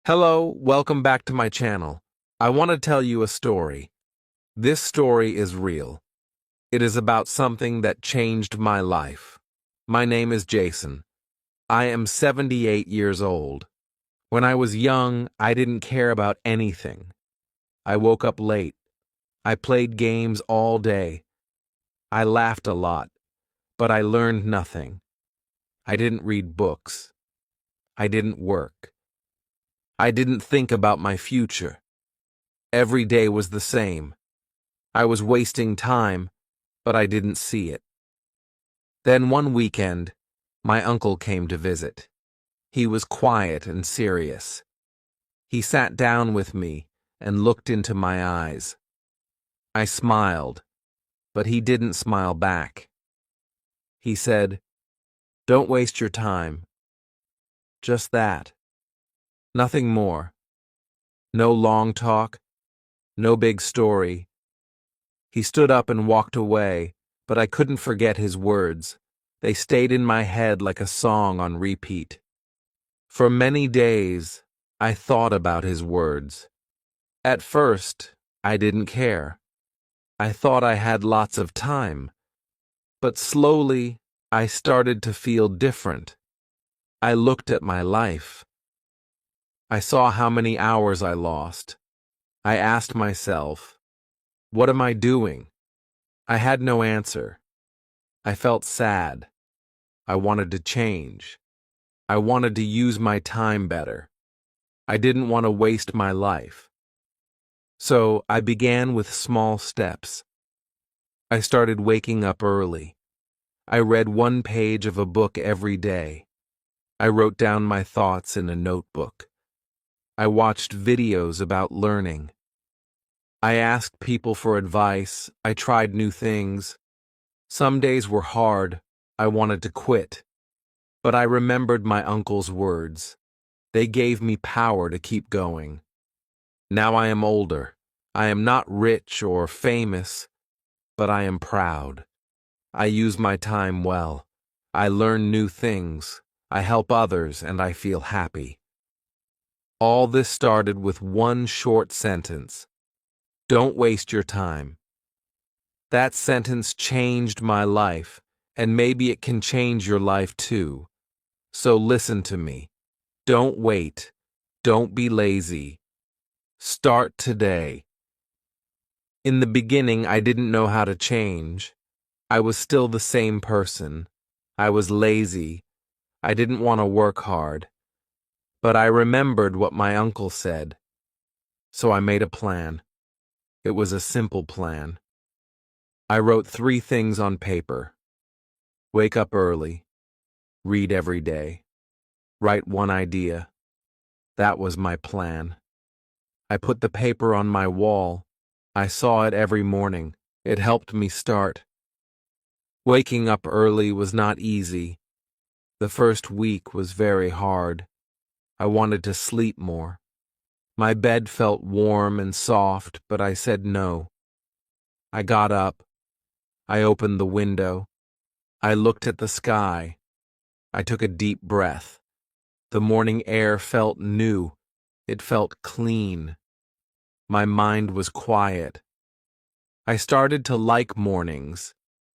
Hello, welcome back to my channel. I want to tell you a story. This story is real. It is about something that changed my life. My name is Jason. I am 78 years old. When I was young, I didn't care about anything. I woke up late. I played games all day. I laughed a lot, but I learned nothing. I didn't read books. I didn't work. I didn't think about my future. Every day was the same. I was wasting time, but I didn't see it. Then one weekend, my uncle came to visit. He was quiet and serious. He sat down with me and looked into my eyes. I smiled, but he didn't smile back. He said, "Don't waste your time." Just that. Nothing more. No long talk. No big story. He stood up and walked away, but I couldn't forget his words. They stayed in my head like a song on repeat. For many days, I thought about his words. At first, I didn't care. I thought I had lots of time. But slowly, I started to feel different. I looked at my life. I saw how many hours I lost. I asked myself, what am I doing? I had no answer. I felt sad. I wanted to change. I wanted to use my time better. I didn't want to waste my life. So I began with small steps. I started waking up early. I read one page of a book every day. I wrote down my thoughts in a notebook. I watched videos about learning. I asked people for advice. I tried new things. Some days were hard. I wanted to quit. But I remembered my uncle's words. They gave me power to keep going. Now I am older. I am not rich or famous, but I am proud. I use my time well. I learn new things. I help others, and I feel happy. All this started with one short sentence. Don't waste your time. That sentence changed my life, and maybe it can change your life too. So listen to me. Don't wait. Don't be lazy. Start today. In the beginning, I didn't know how to change. I was still the same person. I was lazy. I didn't want to work hard. But I remembered what my uncle said. So I made a plan. It was a simple plan. I wrote 3 things on paper. Wake up early. Read every day. Write one idea. That was my plan. I put the paper on my wall. I saw it every morning. It helped me start. Waking up early was not easy. The first week was very hard. I wanted to sleep more. My bed felt warm and soft, but I said no. I got up. I opened the window. I looked at the sky. I took a deep breath. The morning air felt new. It felt clean. My mind was quiet. I started to like mornings.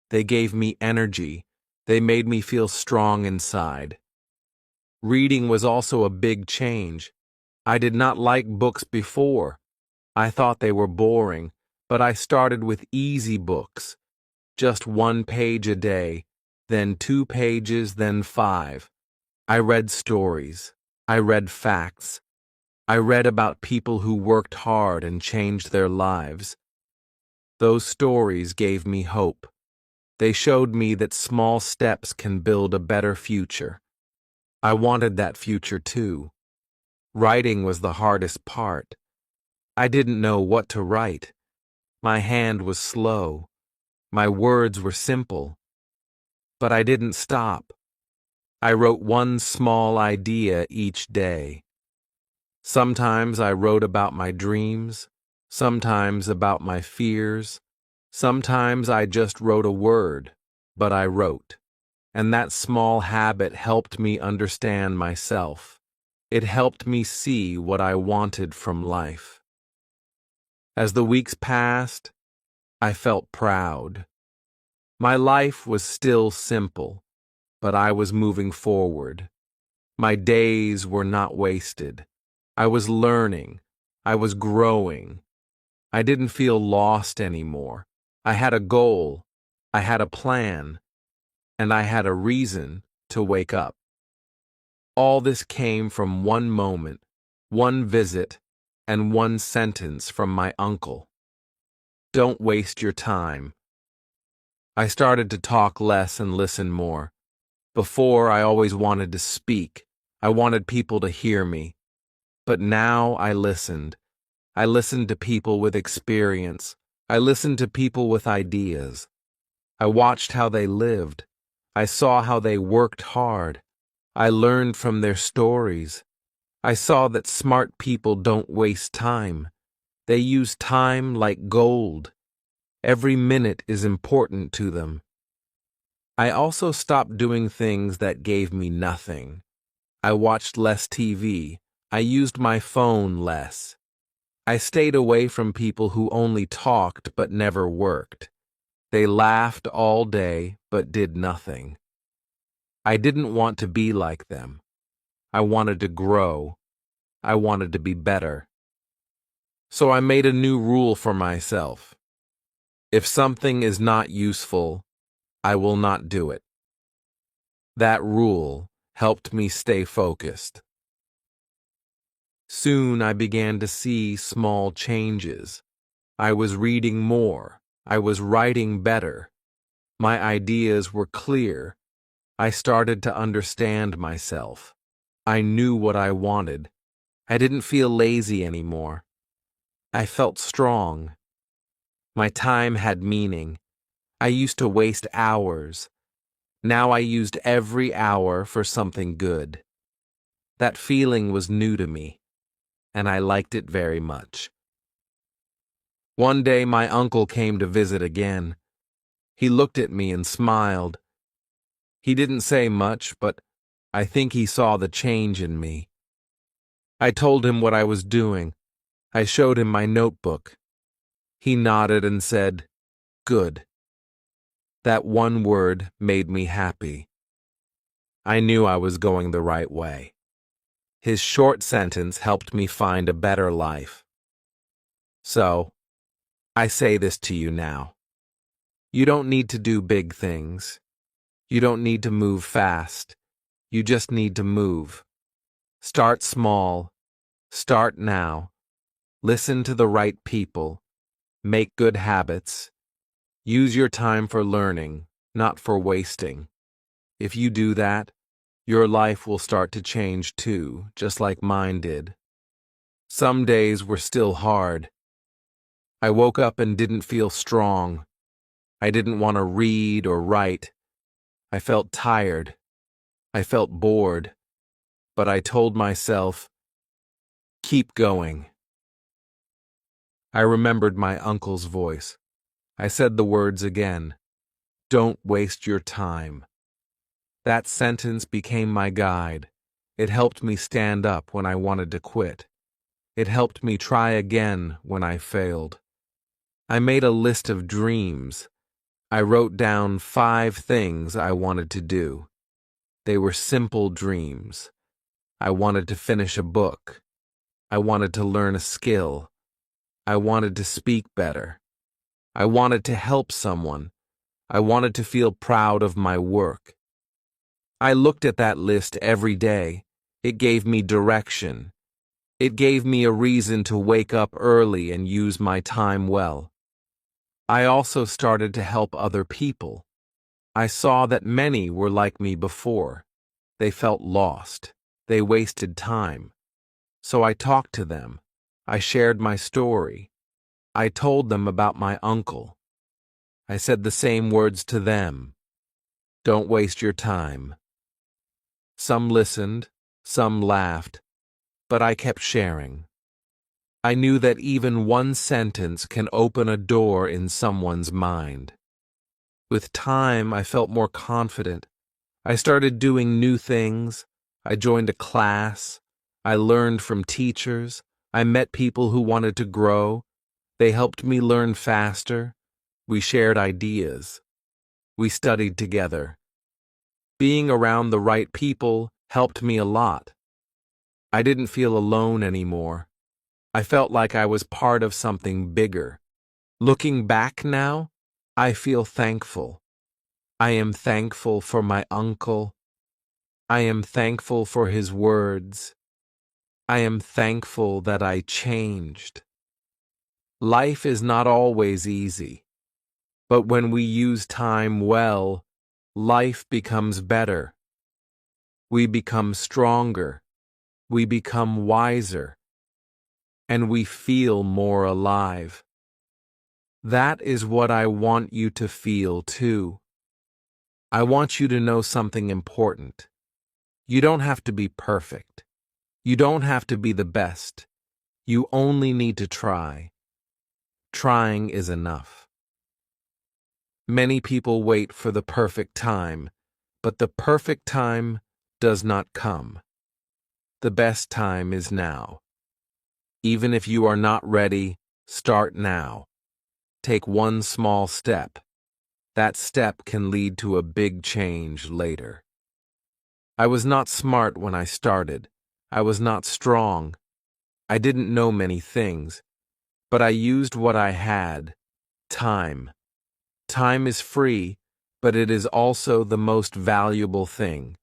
They gave me energy. They made me feel strong inside. Reading was also a big change. I did not like books before. I thought they were boring, but I started with easy books. Just 1 page a day, then 2 pages, then 5. I read stories. I read facts. I read about people who worked hard and changed their lives. Those stories gave me hope. They showed me that small steps can build a better future. I wanted that future too. Writing was the hardest part. I didn't know what to write. My hand was slow. My words were simple. But I didn't stop. I wrote one small idea each day. Sometimes I wrote about my dreams, sometimes about my fears, sometimes I just wrote a word, but I wrote. And that small habit helped me understand myself. It helped me see what I wanted from life. As the weeks passed, I felt proud. My life was still simple, but I was moving forward. My days were not wasted. I was learning. I was growing. I didn't feel lost anymore. I had a goal. I had a plan. And I had a reason to wake up. All this came from one moment, one visit, and one sentence from my uncle. Don't waste your time. I started to talk less and listen more. Before, I always wanted to speak. I wanted people to hear me. But now I listened. I listened to people with experience. I listened to people with ideas. I watched how they lived. I saw how they worked hard. I learned from their stories. I saw that smart people don't waste time. They use time like gold. Every minute is important to them. I also stopped doing things that gave me nothing. I watched less TV. I used my phone less. I stayed away from people who only talked but never worked. They laughed all day but did nothing. I didn't want to be like them. I wanted to grow. I wanted to be better. So I made a new rule for myself. If something is not useful, I will not do it. That rule helped me stay focused. Soon I began to see small changes. I was reading more. I was writing better. My ideas were clear. I started to understand myself. I knew what I wanted. I didn't feel lazy anymore. I felt strong. My time had meaning. I used to waste hours. Now I used every hour for something good. That feeling was new to me, and I liked it very much. One day my uncle came to visit again. He looked at me and smiled. He didn't say much, but I think he saw the change in me. I told him what I was doing. I showed him my notebook. He nodded and said, "Good." That one word made me happy. I knew I was going the right way. His short sentence helped me find a better life. So, I say this to you now. You don't need to do big things. You don't need to move fast. You just need to move. Start small. Start now. Listen to the right people. Make good habits. Use your time for learning, not for wasting. If you do that, your life will start to change too, just like mine did. Some days were still hard. I woke up and didn't feel strong. I didn't want to read or write. I felt tired. I felt bored. But I told myself, keep going. I remembered my uncle's voice. I said the words again. Don't waste your time. That sentence became my guide. It helped me stand up when I wanted to quit. It helped me try again when I failed. I made a list of dreams. I wrote down 5 things I wanted to do. They were simple dreams. I wanted to finish a book. I wanted to learn a skill. I wanted to speak better. I wanted to help someone. I wanted to feel proud of my work. I looked at that list every day. It gave me direction. It gave me a reason to wake up early and use my time well. I also started to help other people. I saw that many were like me before. They felt lost. They wasted time. So I talked to them. I shared my story. I told them about my uncle. I said the same words to them. Don't waste your time. Some listened, some laughed, but I kept sharing. I knew that even one sentence can open a door in someone's mind. With time, I felt more confident. I started doing new things. I joined a class. I learned from teachers. I met people who wanted to grow. They helped me learn faster. We shared ideas. We studied together. Being around the right people helped me a lot. I didn't feel alone anymore. I felt like I was part of something bigger. Looking back now, I feel thankful. I am thankful for my uncle. I am thankful for his words. I am thankful that I changed. Life is not always easy, but when we use time well, life becomes better. We become stronger. We become wiser. And we feel more alive. That is what I want you to feel too. I want you to know something important. You don't have to be perfect. You don't have to be the best. You only need to try. Trying is enough. Many people wait for the perfect time, but the perfect time does not come. The best time is now. Even if you are not ready, start now. Take one small step. That step can lead to a big change later. I was not smart when I started. I was not strong. I didn't know many things, but I used what I had: time. Time is free, but it is also the most valuable thing.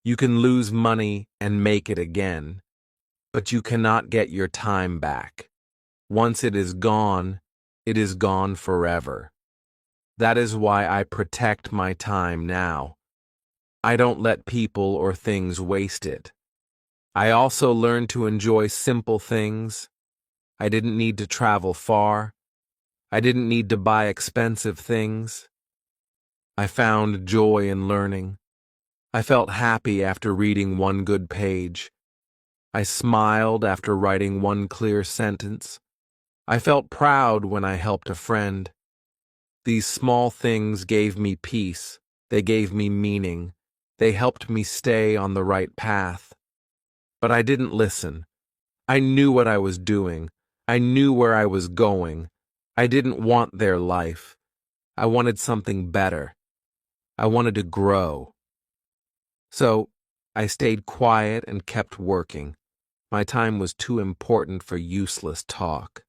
You can lose money and make it again, but you cannot get your time back. Once it is gone forever. That is why I protect my time now. I don't let people or things waste it. I also learned to enjoy simple things. I didn't need to travel far. I didn't need to buy expensive things. I found joy in learning. I felt happy after reading one good page. I smiled after writing one clear sentence. I felt proud when I helped a friend. These small things gave me peace. They gave me meaning. They helped me stay on the right path. But I didn't listen. I knew what I was doing. I knew where I was going. I didn't want their life. I wanted something better. I wanted to grow. So I stayed quiet and kept working. My time was too important for useless talk.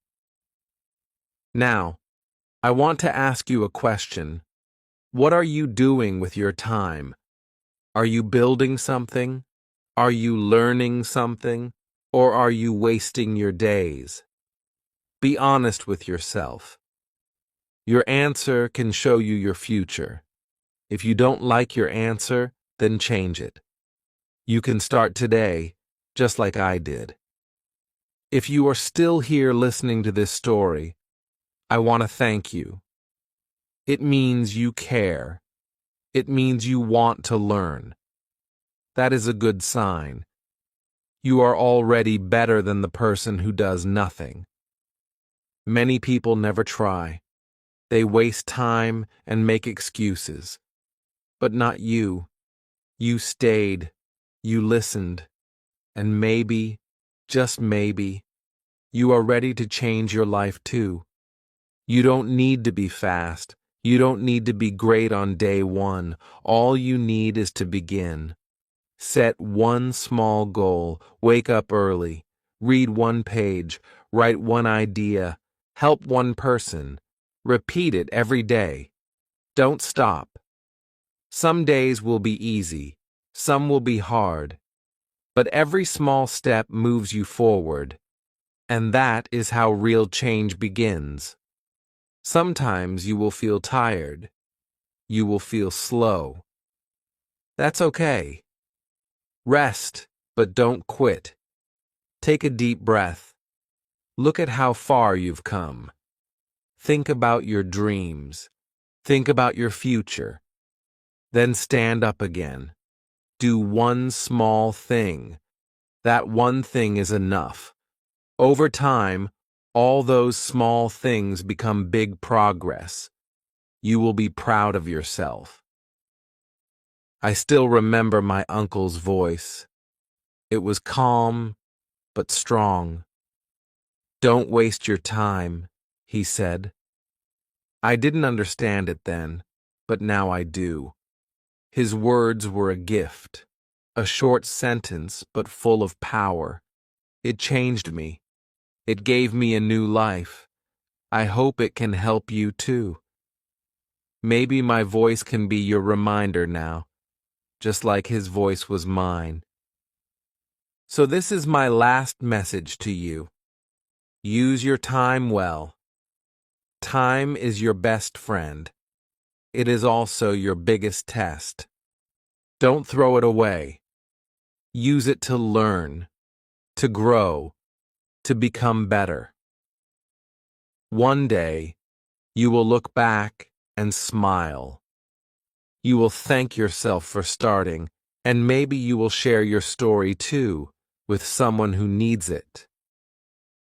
Now, I want to ask you a question. What are you doing with your time? Are you building something? Are you learning something? Or are you wasting your days? Be honest with yourself. Your answer can show you your future. If you don't like your answer, then change it. You can start today, just like I did. If you are still here listening to this story, I want to thank you. It means you care. It means you want to learn. That is a good sign. You are already better than the person who does nothing. Many people never try. They waste time and make excuses. But not you. You stayed. You listened. And maybe, just maybe, you are ready to change your life too. You don't need to be fast. You don't need to be great on day one. All you need is to begin. Set one small goal. Wake up early. Read one page. Write one idea. Help one person. Repeat it every day. Don't stop. Some days will be easy. Some will be hard. But every small step moves you forward. And that is how real change begins. Sometimes you will feel tired. You will feel slow. That's okay. Rest, but don't quit. Take a deep breath. Look at how far you've come. Think about your dreams. Think about your future. Then stand up again. Do one small thing. That one thing is enough. Over time, all those small things become big progress. You will be proud of yourself. I still remember my uncle's voice. It was calm, but strong. "Don't waste your time," he said. I didn't understand it then, but now I do. His words were a gift, a short sentence, but full of power. It changed me. It gave me a new life. I hope it can help you too. Maybe my voice can be your reminder now, just like his voice was mine. So this is my last message to you. Use your time well. Time is your best friend. It is also your biggest test. Don't throw it away. Use it to learn, to grow, to become better. One day, you will look back and smile. You will thank yourself for starting, and maybe you will share your story too with someone who needs it.